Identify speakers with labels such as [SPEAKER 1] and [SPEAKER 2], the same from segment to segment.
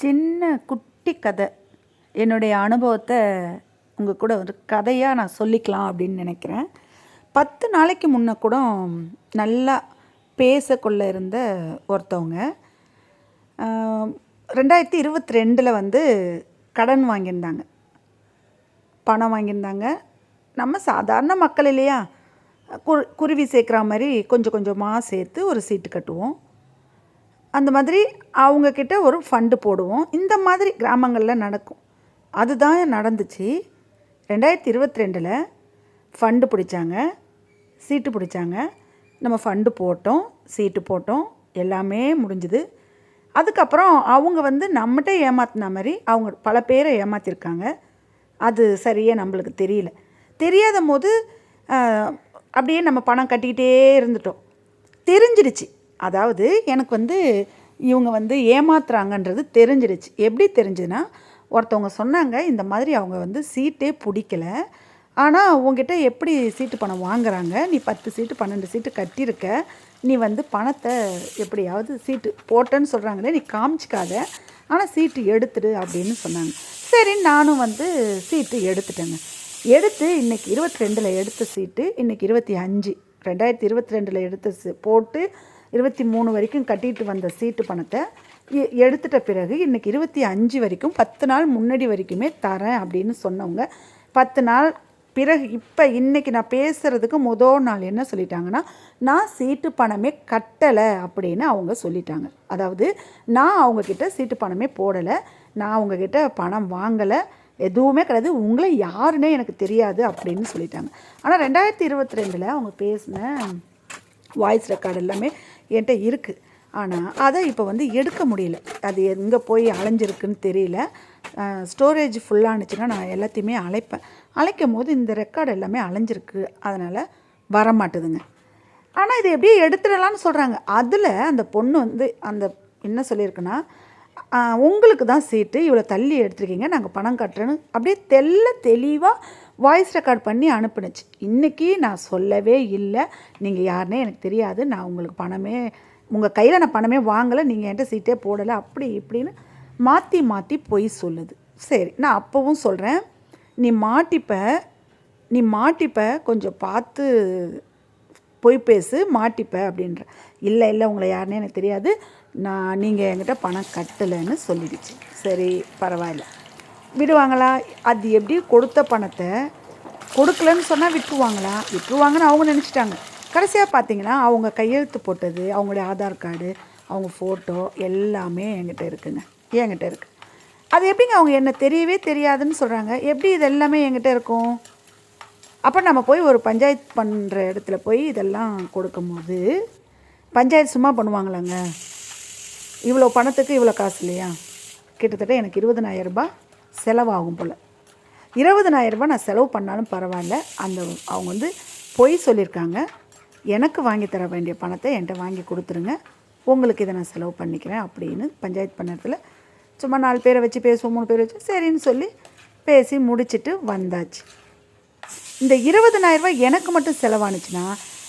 [SPEAKER 1] சின்ன குட்டி கதை. என்னுடைய அனுபவத்தை உங்கள் கூட ஒரு கதையாக நான் சொல்லிக்கலாம் அப்படின்னு நினைக்கிறேன். 10 நாளைக்கு முன்ன கூட நல்லா பேசக்கொள்ள இருந்த ஒருத்தவங்க 2022 வந்து கடன் வாங்கியிருந்தாங்க, பணம் வாங்கியிருந்தாங்க. நம்ம சாதாரண மக்கள் இல்லையா, குருவி சேர்க்குற மாதிரி கொஞ்சம் கொஞ்சமாக சேர்த்து ஒரு சீட்டு கட்டுவோம். அந்த மாதிரி அவங்கக்கிட்ட ஒரு ஃபண்டு போடுவோம். இந்த மாதிரி கிராமங்களில் நடக்கும். அதுதான் நடந்துச்சு. 2022 ஃபண்டு பிடிச்சாங்க, சீட்டு பிடிச்சாங்க. நம்ம ஃபண்டு போட்டோம், சீட்டு போட்டோம், எல்லாமே முடிஞ்சுது. அதுக்கப்புறம் அவங்க வந்து நம்மகிட்ட ஏமாத்தின மாதிரி அவங்க பல பேரை ஏமாற்றிருக்காங்க. அது சரியாக நம்மளுக்கு தெரியல. தெரியாத போது அப்படியே நம்ம பணம் கட்டிக்கிட்டே இருந்துட்டோம். தெரிஞ்சிடுச்சு. அதாவது எனக்கு வந்து இவங்க வந்து ஏமாத்துறாங்கன்றது தெரிஞ்சிடுச்சு. எப்படி தெரிஞ்சுதுன்னா, ஒருத்தவங்க சொன்னாங்க, இந்த மாதிரி அவங்க வந்து சீட்டே பிடிக்கல, ஆனால் உங்ககிட்ட எப்படி சீட்டு பணம் வாங்குறாங்க, நீ 10 சீட்டு 12 சீட்டு கட்டியிருக்க, நீ வந்து பணத்தை எப்படியாவது சீட்டு போட்டேன்னு சொல்கிறாங்களே, நீ காமிச்சிக்காத, ஆனால் சீட்டு எடுத்துடு அப்படின்னு சொன்னாங்க. சரி, நானும் வந்து சீட்டு எடுத்துட்டேங்க. எடுத்து இன்றைக்கி 22 எடுத்த சீட்டு இன்றைக்கி 25, 2022 எடுத்த போட்டு 23 வரைக்கும் கட்டிட்டு வந்த சீட்டு பணத்தை எடுத்துட்ட பிறகு இன்றைக்கி 25 வரைக்கும் 10 நாள் முன்னாடி வரைக்குமே தரேன் அப்படின்னு சொன்னவங்க 10 நாள் பிறகு இப்போ இன்றைக்கி நான் பேசுகிறதுக்கு முதல் நாள் என்ன சொல்லிட்டாங்கன்னா, நான் சீட்டு பணமே கட்டலை அப்படின்னு அவங்க சொல்லிட்டாங்க. அதாவது நான் அவங்கக்கிட்ட சீட்டு பணமே போடலை, நான் அவங்கக்கிட்ட பணம் வாங்கலை, எதுவுமே கிடையாது, உங்களை யாருன்னே எனக்கு தெரியாது அப்படின்னு சொல்லிட்டாங்க. ஆனால் 2022 அவங்க பேசின வாய்ஸ் ரெக்கார்டு எல்லாமே என்கிட்ட இருக்குது. ஆனால் அதை இப்போ வந்து எடுக்க முடியல. அது எங்கே போய் அலைஞ்சிருக்குன்னு தெரியல. ஸ்டோரேஜ் ஃபுல்லானுச்சுன்னா நான் எல்லாத்தையுமே அழைக்கும் போது இந்த ரெக்கார்டு எல்லாமே அலைஞ்சிருக்கு, அதனால் வரமாட்டுதுங்க. ஆனால் இது எப்படியே எடுத்துடலான்னு சொல்கிறாங்க. அதில் அந்த பொண்ணு வந்து அந்த என்ன சொல்லியிருக்குன்னா, உங்களுக்கு தான் சீட்டு, இவ்வளோ தள்ளி எடுத்துருக்கீங்க, நாங்கள் பணம் கட்டுறேன்னு அப்படியே தெளிவாக வாய்ஸ் ரெக்கார்ட் பண்ணி அனுப்புனுச்சு. இன்றைக்கி நான் சொல்லவே இல்லை, நீங்கள் யாருன்னே எனக்கு தெரியாது, நான் உங்களுக்கு பணமே உங்கள் கையில் நான் பணமே வாங்கலை, நீங்கள் என்கிட்ட சீட்டே போடலை, அப்படி இப்படின்னு மாற்றி பொய் சொல்லுது. சரி, நான் அப்போவும் சொல்கிறேன், நீ மாட்டிப்ப, கொஞ்சம் பார்த்து பொய் பேசு, மாட்டிப்ப அப்படின்ற. இல்லை உங்களை யாருன்னே எனக்கு தெரியாது, நீங்கள் என்கிட்ட பணம் கட்டலைன்னு சொல்லிடுச்சு. சரி, பரவாயில்ல, விடுவாங்களா? அது எப்படி கொடுத்த பணத்தை கொடுக்கலன்னு சொன்னால் விட்டுருவாங்கன்னு அவங்க நினச்சிட்டாங்க. கடைசியாக பார்த்தீங்கன்னா அவங்க கையெழுத்து போட்டது, அவங்களுடைய ஆதார் கார்டு, அவங்க ஃபோட்டோ எல்லாமே என்கிட்ட இருக்குது. அது எப்படிங்க அவங்க என்ன தெரியவே தெரியாதுன்னு சொல்கிறாங்க? எப்படி இது எல்லாமே என்கிட்ட இருக்கும்? அப்போ நம்ம போய் ஒரு பஞ்சாயத்து பண்ணுற இடத்துல போய் இதெல்லாம் கொடுக்கும்போது பஞ்சாயத்து சும்மா பண்ணுவாங்களாங்க? இவ்வளோ பணத்துக்கு இவ்வளோ காசு இல்லையா? கிட்டத்தட்ட எனக்கு 20,000 ரூபாய் செலவாகும் போல். 20,000 ரூபாய் நான் செலவு பண்ணாலும் பரவாயில்ல, அவங்க வந்து பொய் சொல்லியிருக்காங்க. எனக்கு வாங்கி தர வேண்டிய பணத்தை என்கிட்ட வாங்கி கொடுத்துருங்க, உங்களுக்கு இதை நான் செலவு பண்ணிக்கிறேன் அப்படின்னு பஞ்சாயத்து பண்ண இடத்துல சும்மா 4 பேரை வச்சு பேசுவோம், 3 பேரை வச்சு சரின்னு சொல்லி பேசி முடிச்சுட்டு வந்தாச்சு. இந்த 20,000 ரூபாய் எனக்கு மட்டும் செலவானுச்சுன்னா,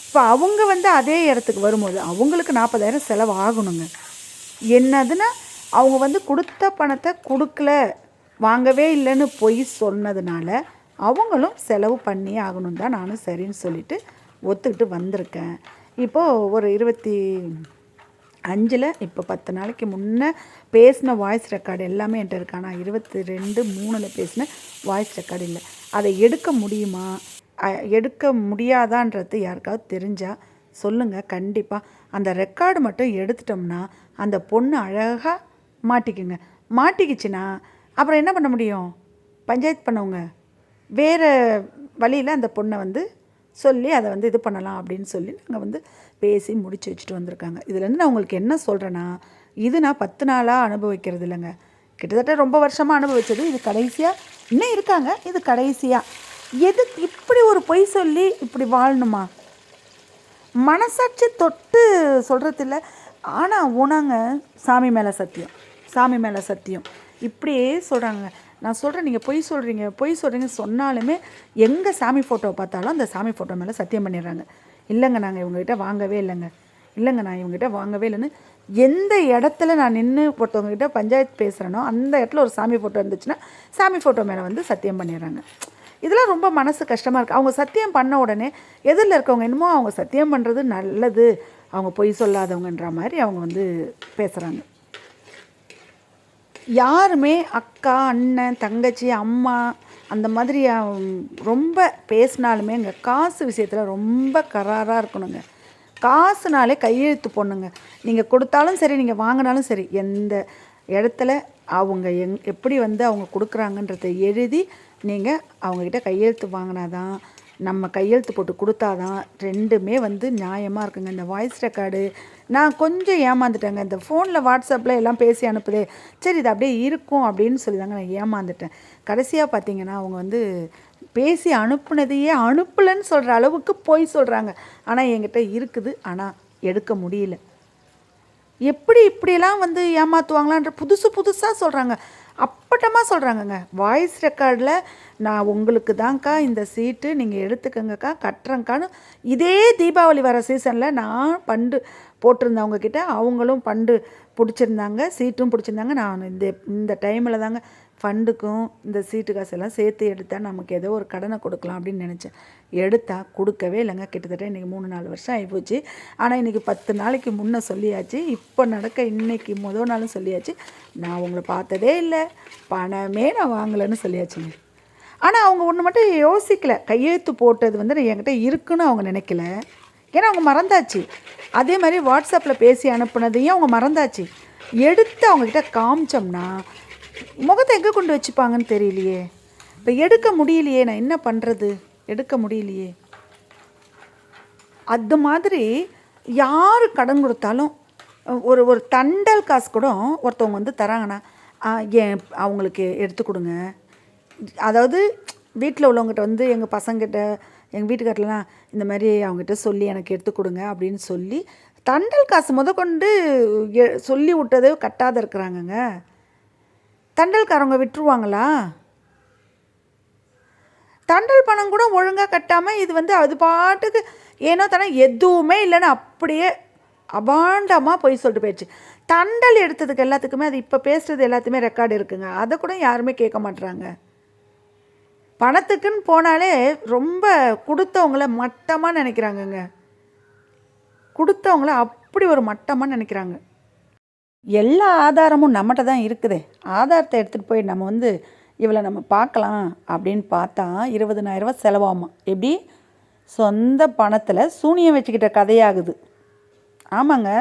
[SPEAKER 1] இப்போ அவங்க வந்து அதே இடத்துக்கு வரும்போது அவங்களுக்கு 40,000 செலவு ஆகணுங்க. என்னதுன்னா, அவங்க வந்து கொடுத்த பணத்தை கொடுக்கல, வாங்கவே இல்லைன்னு பொய் சொன்னதுனால அவங்களும் செலவு பண்ணி ஆகணும் தான் நானும் சரின்னு சொல்லிவிட்டு ஒத்துக்கிட்டு வந்திருக்கேன். இப்போது ஒரு 25 இப்போ 10 நாளைக்கு முன்னே பேசின வாய்ஸ் ரெக்கார்டு எல்லாமே என்கிட்ட இருக்கு. ஆனால் 22/3 பேசின வாய்ஸ் ரெக்கார்டு இல்லை. அதை எடுக்க முடியுமா, எடுக்க முடியாதான்றது யாருக்காவது தெரிஞ்சால் சொல்லுங்கள். கண்டிப்பாக அந்த ரெக்கார்டு மட்டும் எடுத்துட்டோம்னா அந்த பொண்ணு அழகாக மாட்டிக்கிச்சுன்னா அப்புறம் என்ன பண்ண முடியும்? பஞ்சாயத்து பண்ணவங்க வேறு வழியில் அந்த பொண்ணை வந்து சொல்லி அதை வந்து இது பண்ணலாம் அப்படின்னு சொல்லி நாங்கள் வந்து பேசி முடிச்சு வச்சுட்டு வந்திருக்காங்க. இதுலேருந்து நான் உங்களுக்கு என்ன சொல்கிறேன்னா, இது நான் 10 நாளாக அனுபவிக்கிறது இல்லைங்க, கிட்டத்தட்ட ரொம்ப வருஷமாக அனுபவிச்சது. இது கடைசியாக இன்னும் இருக்காங்க, இது கடைசியாக. எது இப்படி ஒரு பொய் சொல்லி இப்படி வாழணுமா? மனசாட்சி தொட்டு சொல்கிறது இல்லை. ஆனால் உணங்க சாமி மேலே சத்தியம் இப்படியே சொல்கிறாங்க. நான் சொல்கிறேன், நீங்கள் பொய் சொல்கிறீங்க சொன்னாலுமே எங்கள் சாமி ஃபோட்டோவை பார்த்தாலும் அந்த சாமி ஃபோட்டோ மேலே சத்தியம் பண்ணிடுறாங்க. இல்லைங்க, நாங்கள் இவங்ககிட்ட வாங்கவே இல்லைன்னு எந்த இடத்துல நான் நின்று ஒருத்தவங்ககிட்ட பஞ்சாயத்து பேசுகிறேனோ அந்த இடத்துல ஒரு சாமி ஃபோட்டோ இருந்துச்சுன்னா சாமி ஃபோட்டோ மேலே வந்து சத்தியம் பண்ணிடுறாங்க. இதெல்லாம் ரொம்ப மனசு கஷ்டமாக இருக்குது. அவங்க சத்தியம் பண்ண உடனே எதிரில் இருக்கவங்க என்னமோ அவங்க சத்தியம் பண்ணுறது நல்லது, அவங்க பொய் சொல்லாதவங்கன்ற மாதிரி அவங்க வந்து பேசுகிறாங்க. யாருமே அக்கா, அண்ணன், தங்கச்சி, அம்மா அந்த மாதிரி ரொம்ப பேசினாலுமே இங்கே காசு விஷயத்தில் ரொம்ப கராராக இருக்கணுங்க. காசுனாலே கையெழுத்து போடணுங்க. நீங்கள் கொடுத்தாலும் சரி, நீங்கள் வாங்கினாலும் சரி, எந்த இடத்துல அவங்க எப்படி வந்து அவங்க கொடுக்குறாங்கன்றத எழுதி நீங்கள் அவங்கக்கிட்ட கையெழுத்து வாங்கினாதான், நம்ம கையெழுத்து போட்டு கொடுத்தாதான் ரெண்டுமே வந்து நியாயமாக இருக்குங்க. இந்த வாய்ஸ் ரெக்கார்டு நான் கொஞ்சம் ஏமாந்துட்டேங்க. இந்த ஃபோனில் வாட்ஸ்அப்பில் எல்லாம் பேசி அனுப்புதே, சரி இது அப்படியே இருக்கும் அப்படின்னு சொல்லி தாங்க நான் ஏமாந்துட்டேன். கடைசியாக பார்த்தீங்கன்னா அவங்க வந்து பேசி அனுப்புனதையே அனுப்பலைன்னு சொல்கிற அளவுக்கு போய் சொல்கிறாங்க. ஆனால் என்கிட்ட இருக்குது, ஆனால் எடுக்க முடியல. எப்படி இப்படியெல்லாம் வந்து ஏமாற்றுவாங்களான்ற புதுசாக சொல்கிறாங்க, அப்பட்டமாக சொல்கிறாங்கங்க. வாய்ஸ் ரெக்கார்டில் நான் உங்களுக்கு தான்க்கா இந்த சீட்டு நீங்கள் எடுத்துக்கங்கக்கா, கட்டுறேங்க்கான்னு இதே தீபாவளி வர சீசனில் நான் ஃபண்டு போட்டிருந்தவங்கக்கிட்ட அவங்களும் ஃபண்டு பிடிச்சிருந்தாங்க, சீட்டும் பிடிச்சிருந்தாங்க. நான் இந்த டைமில் தாங்க ஃபண்டுக்கும் இந்த சீட்டு காசெல்லாம் சேர்த்து எடுத்தால் நமக்கு ஏதோ ஒரு கடனை கொடுக்கலாம் அப்படின்னு நினச்சேன். எடுத்தால் கொடுக்கவே இல்லைங்க. கிட்டத்தட்ட இன்றைக்கி 3-4 வருஷம் ஆகிப்போச்சு. ஆனால் இன்றைக்கி 10 நாளைக்கு முன்னே சொல்லியாச்சு, இப்போ நடக்க இன்றைக்கி நாளும் சொல்லியாச்சு, நான் உங்களை பார்த்ததே இல்லை, பணமே நான் வாங்கலைன்னு சொல்லியாச்சுங்க. ஆனால் அவங்க ஒன்று மட்டும் யோசிக்கலை, கையெழுத்து போட்டது வந்து என்கிட்ட இருக்குன்னு அவங்க நினைக்கல. ஏன்னா அவங்க மறந்தாச்சு. அதே மாதிரி வாட்ஸ்அப்பில் பேசி அனுப்புனதையும் அவங்க மறந்தாச்சு. எடுத்து அவங்கக்கிட்ட காமிச்சோம்னா முகத்தை எங்கே கொண்டு வச்சுப்பாங்கன்னு தெரியலையே. இப்போ எடுக்க முடியலையே, நான் என்ன பண்ணுறது, எடுக்க முடியலையே. அது மாதிரி யார் கடன் கொடுத்தாலும் ஒரு தண்டல் காசு கூட ஒருத்தவங்க வந்து தராங்கன்னா ஏன் அவங்களுக்கு எடுத்து கொடுங்க. அதாவது வீட்டில் உள்ளவங்ககிட்ட வந்து எங்கள் பசங்கிட்ட, எங்கள் வீட்டுக்காரலாம் இந்த மாதிரி அவங்ககிட்ட சொல்லி எனக்கு எடுத்து கொடுங்க அப்படின்னு சொல்லி தண்டல் காசு கொண்டு சொல்லி விட்டதே கட்டாத இருக்கிறாங்கங்க. தண்டல்காரவங்க விட்டுருவாங்களா? தண்டல் பணம் கூட ஒழுங்காக கட்டாமல் இது வந்து அது பாட்டுக்கு ஏனோ தானே எதுவுமே இல்லைன்னு அப்படியே அபாண்டமாக போய் சொல்லிட்டு போயிடுச்சு. தண்டல் எடுத்ததுக்கு எல்லாத்துக்குமே அது இப்போ பேசுகிறது எல்லாத்தையுமே ரெக்கார்டு இருக்குங்க. அதை கூட யாருமே கேட்க மாட்டுறாங்க. பணத்துக்குன்னு போனாலே ரொம்ப கொடுத்தவங்கள மட்டமாக நினைக்கிறாங்கங்க. கொடுத்தவங்கள அப்படி ஒரு மட்டமாக நினைக்கிறாங்க. எல்லா ஆதாரமும் நம்மகிட்ட தான் இருக்குதே. ஆதாரத்தை எடுத்துகிட்டு போய் நம்ம வந்து இவளை நம்ம பார்க்கலாம் அப்படின்னு பார்த்தா 20,000 ரூபா செலவாகுமா. எப்படி? சொந்த பணத்தில் சூனியம் வச்சுக்கிட்ட கதையாகுது. ஆமாங்க,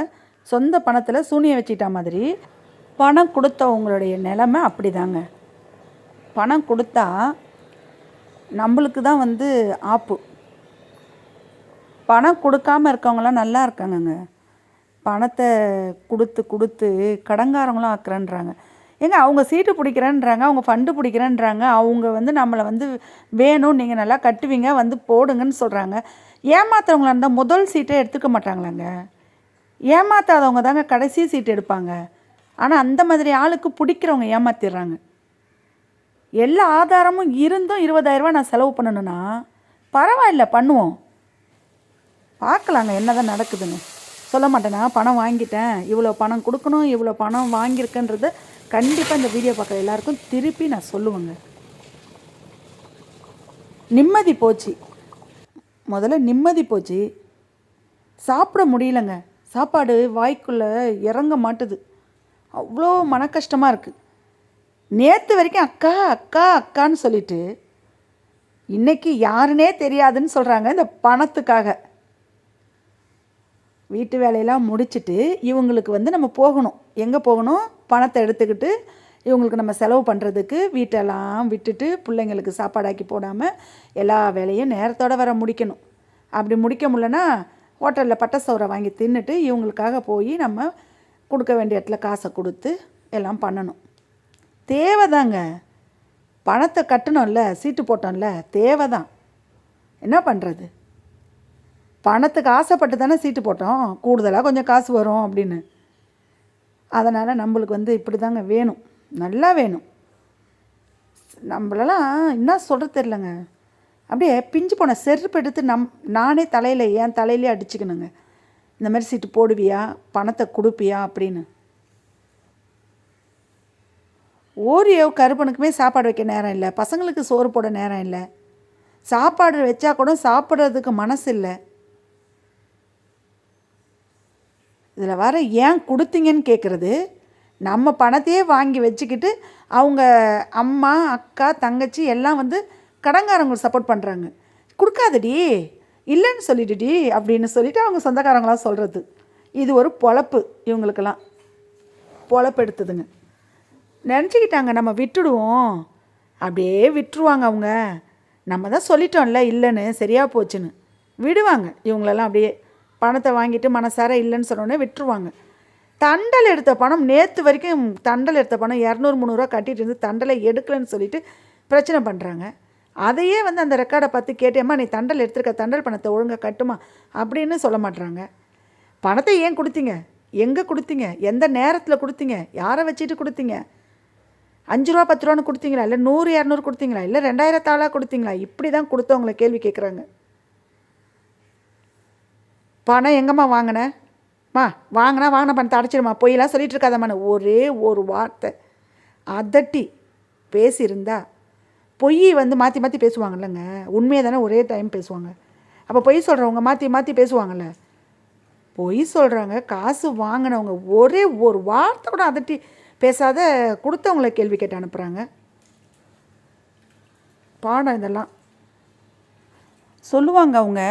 [SPEAKER 1] சொந்த பணத்தில் சூனியம் வச்சுக்கிட்ட மாதிரி பணம் கொடுத்தவங்களுடைய நிலைமை அப்படி தாங்க. பணம் கொடுத்தா நம்மளுக்கு தான் வந்து ஆப்பு. பணம் கொடுக்காமல் இருக்கவங்களாம் நல்லா இருக்காங்கங்க. பணத்தை கொடுத்து கடங்காரங்களும் ஆக்குறேன்றாங்க. ஏங்க அவங்க சீட்டு பிடிக்கிறேன்றாங்க, அவங்க ஃபண்டு பிடிக்கிறேன்றாங்க, அவங்க வந்து நம்மளை வந்து வேணும், நீங்கள் நல்லா கட்டுவீங்க வந்து போடுங்கன்னு சொல்கிறாங்க. ஏமாத்துறவங்களா இருந்தால் முதல் சீட்டை எடுத்துக்க மாட்டாங்களாங்க. ஏமாத்தாதவங்க தாங்க கடைசி சீட்டு எடுப்பாங்க. ஆனால் அந்த மாதிரி ஆளுக்கு பிடிக்கிறவங்க ஏமாத்திடுறாங்க. எல்லா ஆதாரமும் இருந்தும் 20,000 ரூபா நான் செலவு பண்ணணுன்னா பரவாயில்ல, பண்ணுவோம், பார்க்கலாங்க என்ன தான் நடக்குதுன்னு. சொல்ல மாட்டேனா பணம் வாங்கிட்டேன், இவ்வளோ பணம் கொடுக்கணும், இவ்வளோ பணம் வாங்கியிருக்கேன்றத கண்டிப்பாக இந்த வீடியோ பார்க்குற எல்லாருக்கும் திருப்பி நான் சொல்லுவேங்க. நிம்மதி போச்சு, முதல்ல நிம்மதி போச்சு. சாப்பிட முடியலங்க, சாப்பாடு வாய்க்குள்ளே இறங்க மாட்டுது, அவ்வளோ மன கஷ்டமாக இருக்குது. நேற்று வரைக்கும் அக்கா அக்கா அக்கான்னு சொல்லிட்டு இன்றைக்கி யாருன்னே தெரியாதுன்னு சொல்கிறாங்க. இந்த பணத்துக்காக வீட்டு வேலையெல்லாம் முடிச்சுட்டு இவங்களுக்கு வந்து நம்ம போகணும். எங்கே போகணும்? பணத்தை எடுத்துக்கிட்டு இவங்களுக்கு நம்ம செலவு பண்ணுறதுக்கு வீட்டெல்லாம் விட்டுட்டு பிள்ளைங்களுக்கு சாப்பாடாக்கி போடாமல் எல்லா வேலையும் நேரத்தோடு வர முடிக்கணும். அப்படி முடிக்க முடியலன்னா ஹோட்டலில் பட்டை சோறை வாங்கி தின்னுட்டு இவங்களுக்காக போய் நம்ம கொடுக்க வேண்டிய இடத்துல காசை கொடுத்து எல்லாம் பண்ணணும். தேவைதாங்க, பணத்தை கட்டணும்ல, சீட்டு போட்டோம்ல, தேவை தான். என்ன பண்ணுறது? பணத்துக்கு ஆசைப்பட்டு தானே சீட்டு போட்டோம், கூடுதலாக கொஞ்சம் காசு வரும் அப்படின்னு. அதனால் நம்மளுக்கு வந்து இப்படி தாங்க வேணும், நல்லா வேணும். நம்மளெல்லாம் என்ன சொல்கிறது தெரிலங்க, அப்படியே பிஞ்சு போன செருப்பு எடுத்து நானே தலையில் என் தலையிலே அடிச்சுக்கணுங்க. இந்த மாதிரி சீட்டு போடுவியா, பணத்தை கொடுப்பியா அப்படின்னு. ஓரியோ கருப்பனுக்குமே சாப்பாடு வைக்க நேரம் இல்லை, பசங்களுக்கு சோறு போட நேரம் இல்லை, சாப்பாடு வச்சா கூட சாப்பிட்றதுக்கு மனசு இல்லை. இதில் வர ஏன் கொடுத்தீங்கன்னு கேட்குறது. நம்ம பணத்தையே வாங்கி வச்சுக்கிட்டு அவங்க அம்மா அக்கா தங்கச்சி எல்லாம் வந்து கடன்காரங்களுக்கு சப்போர்ட் பண்ணுறாங்க. கொடுக்காதடி, இல்லைன்னு சொல்லிடுடி அப்படின்னு சொல்லிவிட்டு அவங்க சொந்தக்காரங்களாம் சொல்கிறது. இது ஒரு பொழப்பு, இவங்களுக்கெல்லாம் பொழப்பு எடுத்துதுங்க. நினச்சிக்கிட்டாங்க நம்ம விட்டுடுவோம், அப்படியே விட்டுருவாங்க அவங்க. நம்ம தான் சொல்லிட்டோம்ல இல்லைன்னு, சரியாக போச்சுன்னு விடுவாங்க. இவங்களெல்லாம் அப்படியே பணத்தை வாங்கிட்டு மனசார இல்லைன்னு சொன்னோடனே விட்டுருவாங்க. தண்டல் எடுத்த பணம் நேற்று வரைக்கும் தண்டல் எடுத்த பணம் 200-300 கட்டிகிட்டு இருந்து தண்டலை எடுக்கலைன்னு சொல்லிட்டு பிரச்சனை பண்ணுறாங்க. அதையே வந்து அந்த ரெக்கார்டை பார்த்து கேட்டேம்மா நீ தண்டல் எடுத்துருக்க, தண்டல் பணத்தை ஒழுங்காக கட்டுமா அப்படின்னு சொல்ல மாட்றாங்க. பணத்தை ஏன் கொடுத்தீங்க, எங்கே கொடுத்தீங்க, எந்த நேரத்தில் கொடுத்தீங்க, யாரை வச்சுட்டு கொடுத்தீங்க, 5 ரூபா 10 ரூபான்னு கொடுத்தீங்களா, இல்லை 100-200 கொடுத்தீங்களா, இல்லை 2000 தாளாக கொடுத்தீங்களா, இப்படி தான் கொடுத்தவங்களை கேள்வி கேட்குறாங்க. பணம் எங்கம்மா வாங்கினேம்மா, வாங்கின பணத்தை அடைச்சிடுமா, பொய்யெல்லாம் சொல்லிகிட்டு இருக்காதம்மான்னு ஒரே ஒரு வார்த்தை அதட்டி பேசியிருந்தா. பொய் வந்து மாற்றி மாற்றி பேசுவாங்கல்லங்க, உண்மையை தானே ஒரே டைம் பேசுவாங்க. அப்போ பொய் சொல்கிறவங்க மாற்றி மாற்றி பேசுவாங்கள்ல, பொய் சொல்கிறாங்க. காசு வாங்கினவங்க ஒரே ஒரு வார்த்தை கூட அதட்டி பேசாத கொடுத்தவங்கள கேள்வி கேட்டு அனுப்புகிறாங்க. பாடம் இதெல்லாம் சொல்லுவாங்க. அவங்க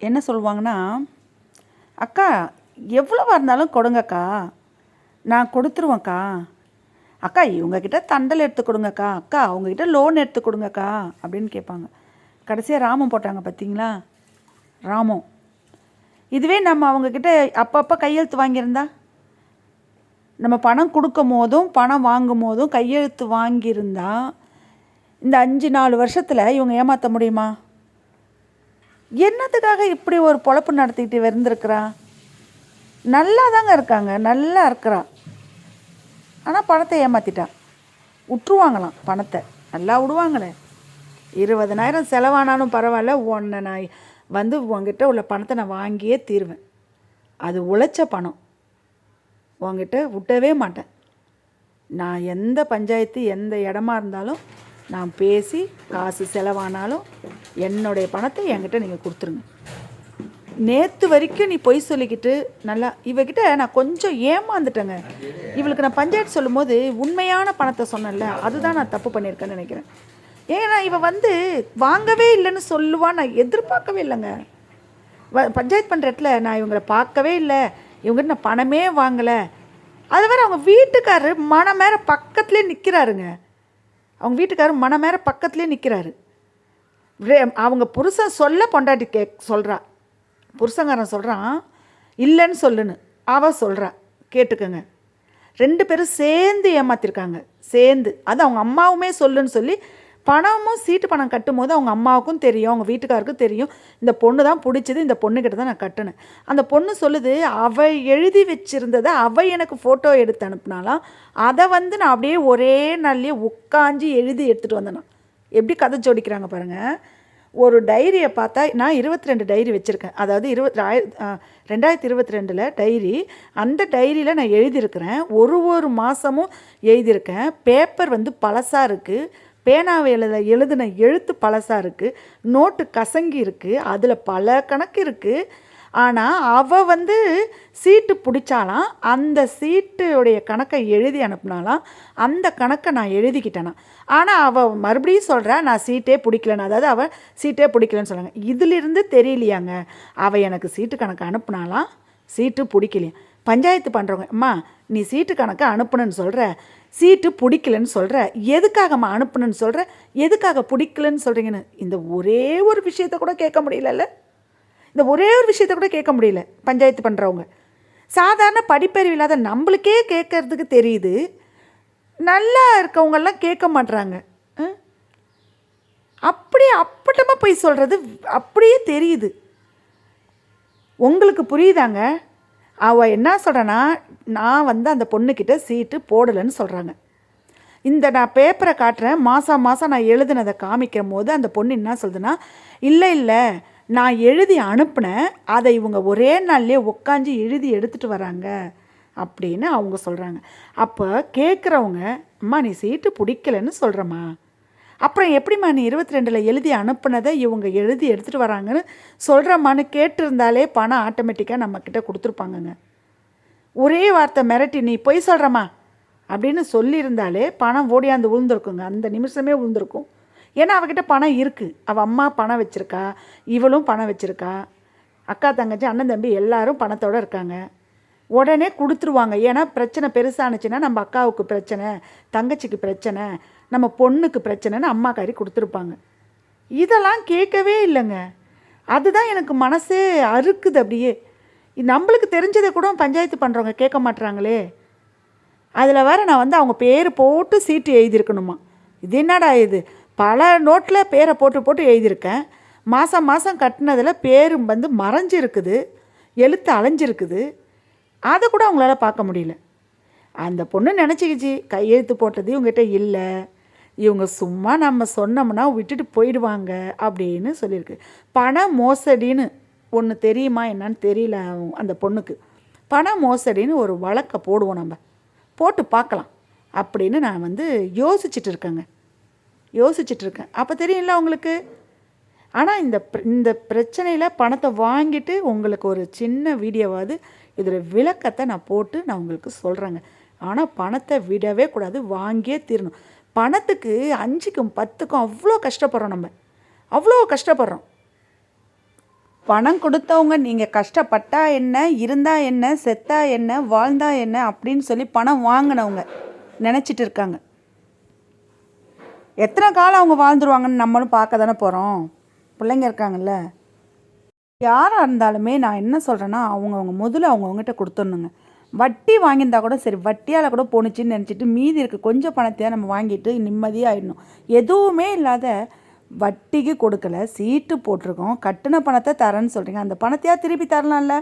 [SPEAKER 1] என்ன சொல்லுவாங்கன்னா, அக்கா எவ்வளோவா இருந்தாலும் கொடுங்கக்கா, நான் கொடுத்துருவேன்க்கா, அக்கா இவங்கக்கிட்ட தண்டல் எடுத்து கொடுங்கக்கா, அக்கா அவங்கக்கிட்ட லோன் எடுத்து கொடுங்கக்கா அப்படின்னு கேட்பாங்க. கடைசியாக ராமம் போட்டாங்க பார்த்தீங்களா, ராமம். இதுவே நம்ம அவங்கக்கிட்ட அப்பப்போ கையெழுத்து வாங்கியிருந்தா, நம்ம பணம் கொடுக்கும் போதும் பணம் வாங்கும் போதும் கையெழுத்து வாங்கியிருந்தா இந்த 5-4 வருஷத்தில் இவங்க ஏமாற்ற முடியுமா? என்னத்துக்காக இப்படி ஒரு பொழப்பு நடத்திக்கிட்டு இருந்திருக்கிறா? நல்லா தாங்க இருக்காங்க, நல்லா இருக்கிறா, ஆனால் பணத்தை ஏமாற்றிட்டா. விட்டுருவாங்களாம் பணத்தை, நல்லா விடுவாங்களே. 20,000 செலவானாலும் பரவாயில்ல, உன்னை நான் வந்து உங்ககிட்ட உள்ள பணத்தை நான் வாங்கியே தீருவேன், அது உழைச்ச பணம், உங்ககிட்ட விட்டவே மாட்டேன். நான் எந்த பஞ்சாயத்து எந்த இடமா இருந்தாலும் நான் பேசி காசு செலவானாலும் என்னுடைய பணத்தை என்கிட்ட நீங்கள் கொடுத்துருங்க. நேற்று வரைக்கும் நீ பொய் சொல்லிக்கிட்டு நல்லா இவகிட்ட நான் கொஞ்சம் ஏமாந்துட்டேங்க. இவளுக்கு நான் பஞ்சாயத்து சொல்லும் போது உண்மையான பணத்தை சொன்னேன்ல, அதுதான் நான் தப்பு பண்ணியிருக்கேன்னு நினைக்கிறேன். ஏன்னா இவ வந்து வாங்கவே இல்லைன்னு சொல்லுவான்னு நான் எதிர்பார்க்கவே இல்லைங்க. பஞ்சாயத்து பண்ணுற இடத்துல நான் இவங்களை பார்க்கவே இல்லை, இவங்ககிட்ட நான் பணமே வாங்கலை. அது வேறு அவங்க வீட்டுக்காரர் மனமேற பக்கத்துலேயே நிற்கிறாருங்க. அவங்க வீட்டுக்காரர் மனமேற பக்கத்துலேயே நிற்கிறாரு. அவங்க புருஷன் சொல்ல பொண்டாட்டி சொல்கிறா, புருஷங்காரன் சொல்கிறான் இல்லைன்னு சொல்லுன்னு, அவள் சொல்கிறா கேட்டுக்கோங்க. 2 பேரும் சேர்ந்து ஏமாற்றிருக்காங்க, சேர்ந்து. அது அவங்க அம்மாவுமே சொல்லுன்னு சொல்லி பணமும் சீட்டு பணம் கட்டும் போது அவங்க அம்மாவுக்கும் தெரியும், அவங்க வீட்டுக்காருக்கும் தெரியும், இந்த பொண்ணு தான் பிடிச்சது, இந்த பொண்ணுக்கிட்ட தான் நான் கட்டினேன். அந்த பொண்ணு சொல்லுது, அவள் எழுதி வச்சுருந்ததை அவள் எனக்கு ஃபோட்டோ எடுத்து அனுப்புனாலாம், அதை வந்து நான் அப்படியே ஒரே நாள்லேயே உட்காந்து எழுதி எடுத்துகிட்டு வந்தேன். எப்படி கதை ஜோடிக்கிறாங்க பாருங்கள். ஒரு டைரியை பார்த்தா நான் 22 டைரி வச்சுருக்கேன், அதாவது 2022 டைரி. அந்த டைரியில் நான் எழுதியிருக்கிறேன், ஒரு மாதமும் எழுதியிருக்கேன். பேப்பர் வந்து பழசாக இருக்குது, பேனாவை எழுதின எழுத்து பழசாக இருக்குது, நோட்டு கசங்கி இருக்குது, அதில் பல கணக்கு இருக்குது. ஆனால் அவள் வந்து சீட்டு பிடிச்சாலாம், அந்த சீட்டுடைய கணக்கை எழுதி அனுப்புனாலாம், அந்த கணக்கை நான் எழுதிக்கிட்டேனா. ஆனால் அவள் மறுபடியும் சொல்கிறா நான் சீட்டே பிடிக்கலன்னு, அதாவது அவள் சீட்டே பிடிக்கலன்னு சொல்கிறாங்க. இதிலிருந்து தெரியலையாங்க அவள் எனக்கு சீட்டு கணக்கு அனுப்புனாலாம், சீட்டு பிடிக்கலையா. பஞ்சாயத்து பண்ணுறவங்க, அம்மா நீ சீட்டு கணக்கை அனுப்புனன்னு சொல்கிற, சீட்டு பிடிக்கலன்னு சொல்கிற, எதுக்காகம்மா அனுப்புனன்னு சொல்கிற, எதுக்காக பிடிக்கலன்னு சொல்கிறீங்கன்னு இந்த ஒரே ஒரு விஷயத்த கூட கேட்க முடியலல்ல. இந்த ஒரே ஒரு விஷயத்த கூட கேட்க முடியல பஞ்சாயத்து பண்ணுறவங்க. சாதாரண படிப்பறிவு இல்லாத நம்மளுக்கே கேட்கறதுக்கு தெரியுது, நல்லா இருக்கவங்கெல்லாம் கேட்க மாட்றாங்க. அப்படியே அப்பட்டமாக போய் சொல்கிறது அப்படியே தெரியுது. உங்களுக்கு புரியுதாங்க? அவள் என்ன சொல்கிறேன்னா, நான் வந்து அந்த பொண்ணுக்கிட்ட சீட்டு போடலைன்னு சொல்கிறாங்க. இந்த நான் பேப்பரை காட்டுறேன், மாதம் நான் எழுதுனதை காமிக்கும் போது அந்த பொண்ணு என்ன சொல்லுதுன்னா, இல்லை நான் எழுதி அனுப்புனேன், அதை இவங்க ஒரே நாள்லேயே உட்காந்து எழுதி எடுத்துகிட்டு வராங்க அப்படின்னு அவங்க சொல்கிறாங்க. அப்போ கேட்குறவங்க, அம்மா நீ சீட்டு பிடிக்கலன்னு சொல்கிறம்மா, அப்புறம் எப்படிம்மா நீ 22 எழுதி அனுப்புனதை இவங்க எழுதி எடுத்துகிட்டு வராங்கன்னு சொல்கிறம்மான்னு கேட்டிருந்தாலே பணம் ஆட்டோமேட்டிக்காக நம்மக்கிட்ட கொடுத்துருப்பாங்கங்க. ஒரே வார்த்தை மிரட்டி நீ பொய் சொல்கிறம்மா அப்படின்னு சொல்லியிருந்தாலே பணம் ஓடியாந்து விழுந்திருக்குங்க, அந்த நிமிஷமே விழுந்திருக்கும். ஏன்னா அவகிட்ட பணம் இருக்குது, அவள் அம்மா பணம் வச்சுருக்கா, இவளும் பணம் வச்சுருக்கா, அக்கா தங்கச்சி அண்ணன் தம்பி எல்லாரும் பணத்தோடு இருக்காங்க. உடனே கொடுத்துருவாங்க. ஏன்னா பிரச்சனை பெருசானுச்சுன்னா நம்ம அக்காவுக்கு பிரச்சனை, தங்கச்சிக்கு பிரச்சனை, நம்ம பொண்ணுக்கு பிரச்சனைன்னு அம்மாக்காரி கொடுத்துருப்பாங்க. இதெல்லாம் கேட்கவே இல்லைங்க. அதுதான் எனக்கு மனசே அறுக்குது. அப்படியே நம்மளுக்கு தெரிஞ்சதை கூட பஞ்சாயத்து பண்ணுறவங்க கேட்க மாட்டுறாங்களே. அதில் வேறு நான் வந்து அவங்க பேர் போட்டு சீட்டு எழுதியிருக்கணுமா. இது என்னடா இது, பல நோட்டில் பேரை போட்டு போட்டு எழுதியிருக்கேன். மாதம் மாதம் கட்டினதில் பேர் வந்து மறைஞ்சிருக்குது, எழுத்து அலைஞ்சிருக்குது. அதை கூட அவங்களால பார்க்க முடியல. அந்த பொண்ணு நினச்சிக்கிச்சு கையெழுத்து போட்டது இவங்ககிட்ட இல்லை, இவங்க சும்மா நம்ம சொன்னோம்னா விட்டுட்டு போயிடுவாங்க அப்படின்னு சொல்லியிருக்கு. பண மோசடின்னு ஒன்று தெரியுமா என்னன்னு தெரியல அந்த பொண்ணுக்கு. பண மோசடின்னு ஒரு வழக்கை போடுவோம், நம்ம போட்டு பார்க்கலாம் அப்படின்னு நான் வந்து யோசிச்சுட்டு இருக்கேன். அப்போ தெரியல உங்களுக்கு. ஆனால் இந்த பிரச்சனையில் பணத்தை வாங்கிட்டு உங்களுக்கு ஒரு சின்ன வீடியோவாவது இதில் விளக்கத்தை நான் போட்டு நான் உங்களுக்கு சொல்கிறேங்க. ஆனால் பணத்தை விடவே கூடாது, வாங்கியே தீரணும். பணத்துக்கு 5க்கும் 10க்கும் அவ்வளோ கஷ்டப்படுறோம், நம்ம அவ்வளோ கஷ்டப்படுறோம். பணம் கொடுத்தவங்க நீங்கள் கஷ்டப்பட்டா என்ன, இருந்தால் என்ன, செத்தா என்ன, வாழ்ந்தா என்ன அப்படின்னு சொல்லி பணம் வாங்கினவங்க நினச்சிட்டு இருக்காங்க. எத்தனை காலம் அவங்க வாழ்ந்துருவாங்கன்னு நம்மளும் பார்க்க தானே போகிறோம். பிள்ளைங்க இருக்காங்கல்ல. யாராக இருந்தாலுமே நான் என்ன சொல்கிறேன்னா, அவங்கவுங்க முதல்ல அவங்கவுங்ககிட்ட கொடுத்துடணுங்க. வட்டி வாங்கியிருந்தா கூட சரி, வட்டியால் கூட போணுச்சின்னு நினச்சிட்டு மீதி இருக்க கொஞ்சம் பணத்தையாக நம்ம வாங்கிட்டு நிம்மதியாக ஆகிடணும். எதுவுமே இல்லாத வட்டிக்கு கொடுக்கல, சீட்டு போட்டிருக்கோம், கட்டின பணத்தை தரேன்னு சொல்கிறீங்க, அந்த பணத்தையாக திருப்பி தரலாம்ல.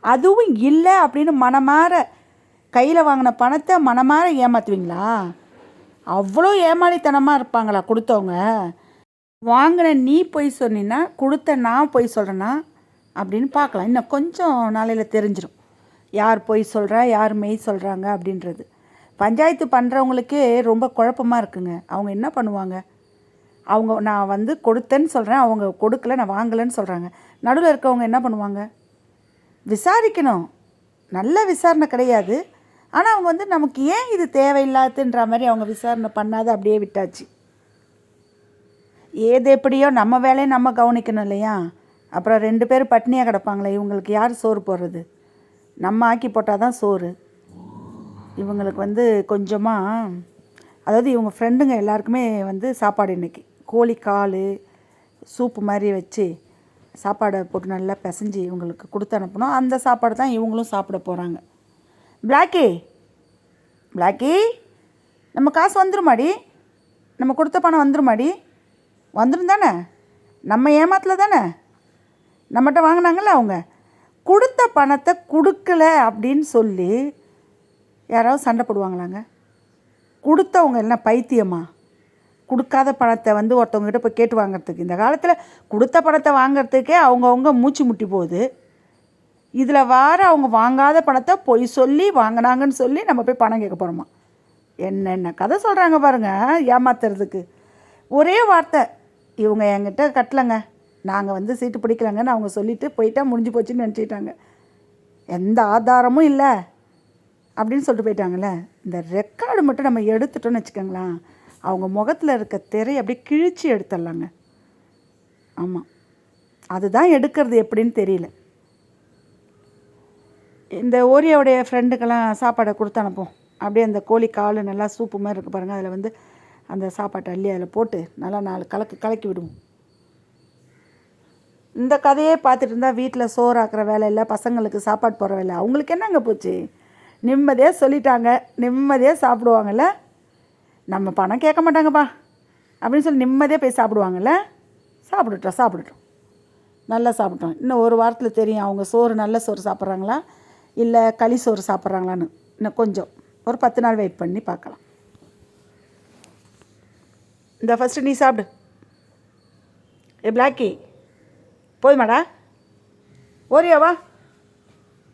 [SPEAKER 1] அதுவும் இல்லை அப்படின்னு மனமாற கையில் வாங்கின பணத்தை மனமாற ஏமாற்றுவீங்களா? அவ்வளோ ஏமாளித்தனமாக இருப்பாங்களா கொடுத்தவங்க? வாங்கின நீ பொய் சொன்னீன்னா கொடுத்த நான் பொய் சொல்கிறேன்னா அப்படின்னு பார்க்கலாம். இன்னும் கொஞ்சம் நாளையில் தெரிஞ்சிடும் யார் பொய் சொல்கிறா, யார் மெய் சொல்கிறாங்க அப்படின்றது. பஞ்சாயத்து பண்ணுறவங்களுக்கே ரொம்ப குழப்பமாக இருக்குங்க. அவங்க என்ன பண்ணுவாங்க, அவங்க நான் வந்து கொடுத்தேன்னு சொல்கிறேன், அவங்க கொடுக்கல, நான் வாங்கலைன்னு சொல்கிறாங்க. நடுவில் இருக்கவங்க என்ன பண்ணுவாங்க, விசாரிக்கணும். நல்ல விசாரணை கிடையாது. ஆனால் அவங்க வந்து நமக்கு ஏன் இது தேவையில்லாதுன்ற மாதிரி அவங்க விசாரணை பண்ணாத அப்படியே விட்டாச்சு. ஏது எப்படியோ நம்ம வேலையை நம்ம கவனிக்கணும் இல்லையா? அப்புறம் 2 பேர் பட்னியாக கிடப்பாங்களே, இவங்களுக்கு யார் சோறு போடுறது? நம்ம ஆக்கி போட்டால் தான் சோறு. இவங்களுக்கு வந்து கொஞ்சமாக, அதாவது இவங்க ஃப்ரெண்டுங்க எல்லாருக்குமே வந்து சாப்பாடு இன்றைக்கி கோழி கால் சூப்பு மாதிரி வச்சு சாப்பாடை போட்டு நல்லா பிசைஞ்சு இவங்களுக்கு கொடுத்து அனுப்பணும். அந்த சாப்பாடு தான் இவங்களும் சாப்பிட போகிறாங்க. பிளாக்கி நம்ம காசு வந்துருமாடி, நம்ம கொடுத்த பணம் வந்துருமாடி? வந்துடும் தானே? நம்ம ஏமாத்தல தானே? நம்மகிட்ட வாங்கினாங்கல்ல, அவங்க கொடுத்த பணத்தை கொடுக்கல அப்படின்னு சொல்லி யாராவது சண்டை போடுவாங்களாங்க? கொடுத்தவங்க எல்லாம் பைத்தியமா? கொடுக்காத பணத்தை வந்து ஒருத்தவங்ககிட்ட போய் கேட்டு வாங்கிறதுக்கு, இந்த காலத்தில் கொடுத்த பணத்தை வாங்கிறதுக்கே அவங்கவுங்க மூச்சு முட்டி போகுது. இதில் அவங்க வாங்காத பணத்தை பொய் சொல்லி வாங்கினாங்கன்னு சொல்லி நம்ம போய் பணம் கேட்க போகிறோமா? என்னென்ன கதை சொல்கிறாங்க பாருங்கள் ஏமாத்துறதுக்கு. ஒரே வார்த்தை, இவங்க என்கிட்ட கட்டலைங்க, நாங்கள் வந்து சீட்டு பிடிக்கலங்கன்னு அவங்க சொல்லிவிட்டு போயிட்டா முடிஞ்சு போச்சுன்னு நினச்சிட்டாங்க. எந்த ஆதாரமும் இல்லை அப்படின்னு சொல்லிட்டு போயிட்டாங்கள்ல. இந்த ரெக்கார்டு மட்டும் நம்ம எடுத்துட்டோன்னு வச்சுக்கோங்களேன், அவங்க முகத்தில் இருக்க திரை அப்படியே கிழிச்சு எடுத்துடலாங்க. ஆமாம், அதுதான் எடுக்கிறது எப்படின்னு தெரியல. இந்த ஓரியாவுடைய ஃப்ரெண்டுக்கெல்லாம் சாப்பாடை கொடுத்து அனுப்போம். அப்படியே அந்த கோழி கால் நல்லா சூப்பு மாதிரி இருக்குது பாருங்கள், அதில் வந்து அந்த சாப்பாட்டை அள்ளி அதில் போட்டு நல்லா 4 கலக்கி விடுவோம். இந்த கதையே பார்த்துட்டு இருந்தால் வீட்டில் சோறு ஆக்கிற வேலை இல்லை, பசங்களுக்கு சாப்பாடு போடுற வேலை. அவங்களுக்கு என்னங்க போச்சு? நிம்மதியாக சொல்லிட்டாங்க, நிம்மதியாக சாப்பிடுவாங்கள்ல. நம்ம பணம் கேட்க மாட்டாங்கப்பா அப்படின்னு சொல்லி நிம்மதியாக போய் சாப்பிடுவாங்கள்ல. சாப்பிட்டுட்டோம், நல்லா சாப்பிட்டோம். இன்னும் ஒரு வாரத்தில் தெரியும் அவங்க சோறு நல்ல சோறு சாப்பிட்றாங்களா இல்லை களி சோறு சாப்பிட்றாங்களான்னு. இன்னும் கொஞ்சம் ஒரு 10 நாள் வெயிட் பண்ணி பார்க்கலாம். இந்த ஃபஸ்ட்டு நீ சாப்பிடு. பிளாக்கி போதுமாடா? ஓரியாவா?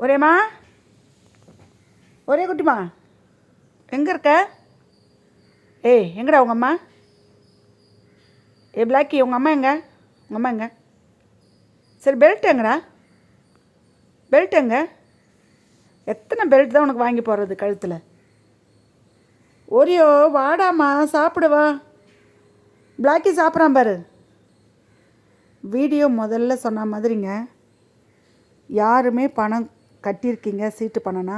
[SPEAKER 1] ஒரேம்மா, ஒரே குட்டிமா, எங்கே இருக்க? ஏய், எங்கடா உங்கள் அம்மா? பிளாக்கி, உங்கள் அம்மா எங்க? உங்கள் அம்மா எங்க? சரி, பெல்ட் எங்கடா? பெல்ட் எங்க? எத்தனை பெல்ட் தான் உனக்கு வாங்கி போடுறது கழுத்தில்? ஓரியோ, வாடாம்மா, சாப்பிடுவா. பிளாக்கி சாப்பிட்றான் பாரு. வீடியோ முதல்ல சொன்ன மாதிரிங்க, யாருமே பணம் கட்டியிருக்கீங்க சீட்டு பணம்னா,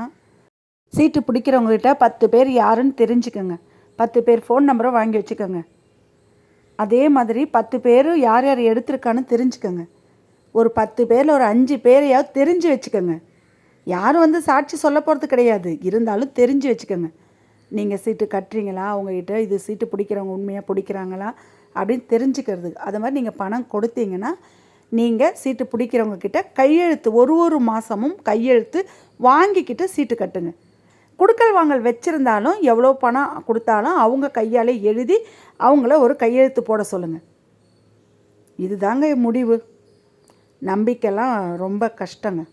[SPEAKER 1] சீட்டு பிடிக்கிறவங்ககிட்ட 10 பேர் யாருன்னு தெரிஞ்சுக்கோங்க. 10 பேர் ஃபோன் நம்பரை வாங்கி வச்சுக்கோங்க. அதே மாதிரி 10 பேர் யார் யார் எடுத்திருக்கான்னு தெரிஞ்சுக்கோங்க. ஒரு 10 பேரில் ஒரு 5 பேரையாவது தெரிஞ்சு வச்சுக்கோங்க. யாரும் வந்து சாட்சி சொல்ல போகிறது கிடையாது, இருந்தாலும் தெரிஞ்சு வச்சுக்கோங்க. நீங்கள் சீட்டு கட்டுறீங்களா, அவங்ககிட்ட இது சீட்டு பிடிக்கிறவங்க உண்மையாக பிடிக்கிறாங்களா அப்படின்னு தெரிஞ்சுக்கிறது. அது மாதிரி நீங்கள் பணம் கொடுத்தீங்கன்னா நீங்கள் சீட்டு பிடிக்கிறவங்கக்கிட்ட கையெழுத்து ஒரு மாதமும் கையெழுத்து வாங்கிக்கிட்டு சீட்டு கட்டுங்க. கொடுக்கல் வாங்கல் வச்சுருந்தாலும் எவ்வளோ பணம் கொடுத்தாலும் அவங்க கையால் எழுதி அவங்கள ஒரு கையெழுத்து போட சொல்லுங்கள். இதுதாங்க முடிவு. நம்பிக்கைலாம் ரொம்ப கஷ்டங்க.